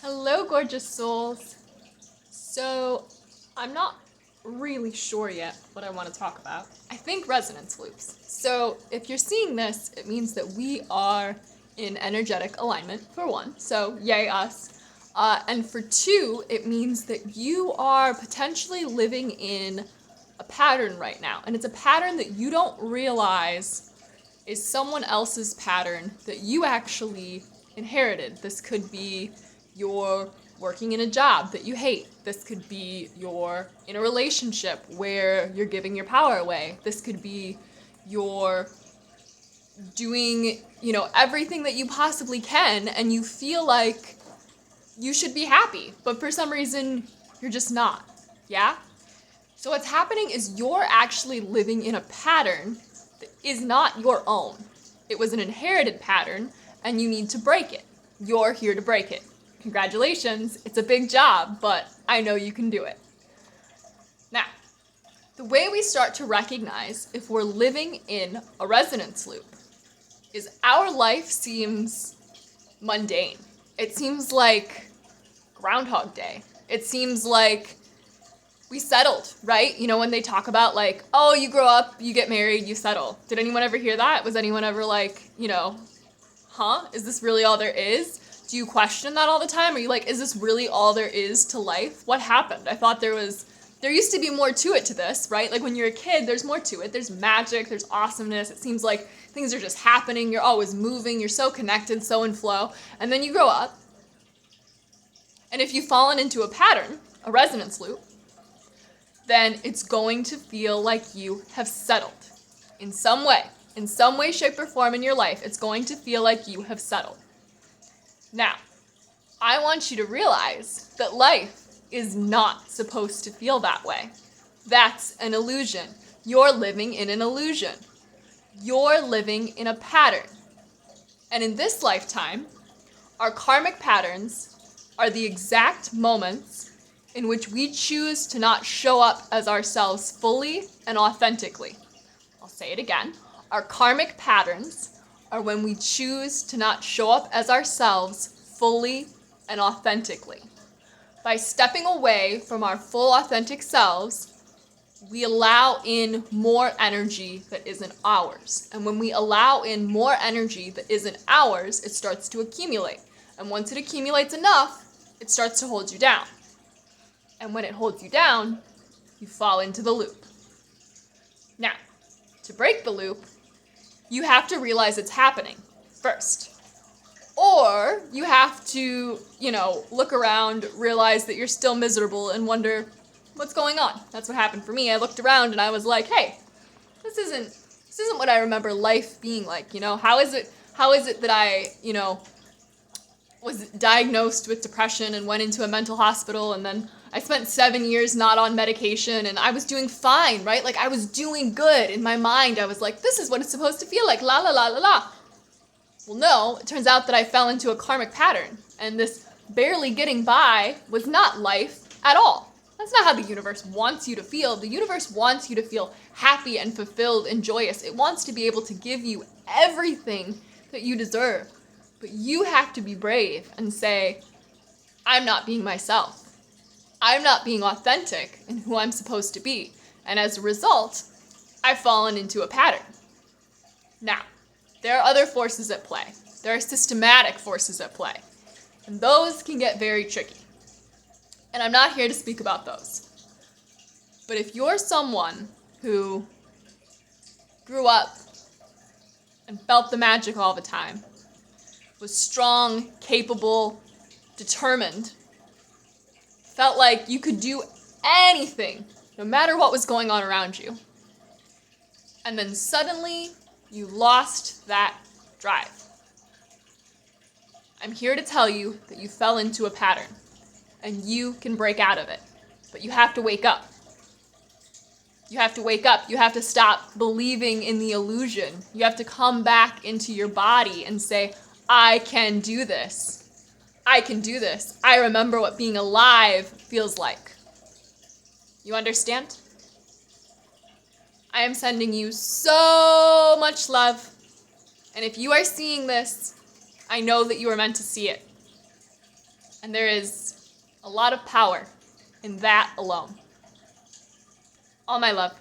Hello, gorgeous souls. So, I'm not really sure yet what I want to talk about. I think resonance loops. So, if you're seeing this, it means that we are in energetic alignment, for one. So, yay, us. And for two, it means that you are potentially living in a pattern right now. And it's a pattern that you don't realize is someone else's pattern that you actually inherited. This could be you're working in a job that you hate. This could be you're in a relationship where you're giving your power away. This could be you're doing, everything that you possibly can and you feel like you should be happy, but for some reason you're just not. Yeah? So what's happening is you're actually living in a pattern that is not your own. It was an inherited pattern and you need to break it. You're here to break it. Congratulations, it's a big job, but I know you can do it. Now, the way we start to recognize if we're living in a resonance loop is our life seems mundane. It seems like Groundhog Day. It seems like we settled, right? When they talk about like, oh, you grow up, you get married, you settle. Did anyone ever hear that? Was anyone ever like, is this really all there is? Do you question that all the time? Are you like, is this really all there is to life? What happened? I thought there used to be more to it to this, right? Like when you're a kid, there's more to it. There's magic, there's awesomeness. It seems like things are just happening. You're always moving. You're so connected, so in flow. And then you grow up. And if you've fallen into a pattern, a resonance loop, then it's going to feel like you have settled in some way, shape, or form in your life. It's going to feel like you have settled. Now, I want you to realize that life is not supposed to feel that way. That's an illusion. You're living in an illusion. You're living in a pattern. And in this lifetime, our karmic patterns are the exact moments in which we choose to not show up as ourselves fully and authentically. I'll say it again. Our karmic patterns are when we choose to not show up as ourselves fully and authentically. By stepping away from our full authentic selves, we allow in more energy that isn't ours. And when we allow in more energy that isn't ours, it starts to accumulate. And once it accumulates enough, it starts to hold you down. And when it holds you down, you fall into the loop. Now, to break the loop, you have to realize it's happening first. Or you have to, look around, realize that you're still miserable and wonder what's going on. That's what happened for me. I looked around and I was like, hey, this isn't what I remember life being like, How is it that I, was diagnosed with depression and went into a mental hospital, and then I spent 7 years not on medication and I was doing fine, right? Like I was doing good. In my mind, I was like, this is what it's supposed to feel like, la la la la la. Well, no, it turns out that I fell into a karmic pattern, and this barely getting by was not life at all. That's not how the universe wants you to feel. The universe wants you to feel happy and fulfilled and joyous. It wants to be able to give you everything that you deserve. But you have to be brave and say, I'm not being myself. I'm not being authentic in who I'm supposed to be. And as a result, I've fallen into a pattern. Now, there are other forces at play. There are systematic forces at play. And those can get very tricky. And I'm not here to speak about those. But if you're someone who grew up and felt the magic all the time, was strong, capable, determined, felt like you could do anything, no matter what was going on around you, and then suddenly you lost that drive, I'm here to tell you that you fell into a pattern, and you can break out of it. But you have to wake up. You have to wake up. You have to stop believing in the illusion. You have to come back into your body and say, I can do this. I can do this. I remember what being alive feels like. You understand? I am sending you so much love. And if you are seeing this, I know that you are meant to see it. And there is a lot of power in that alone. All my love.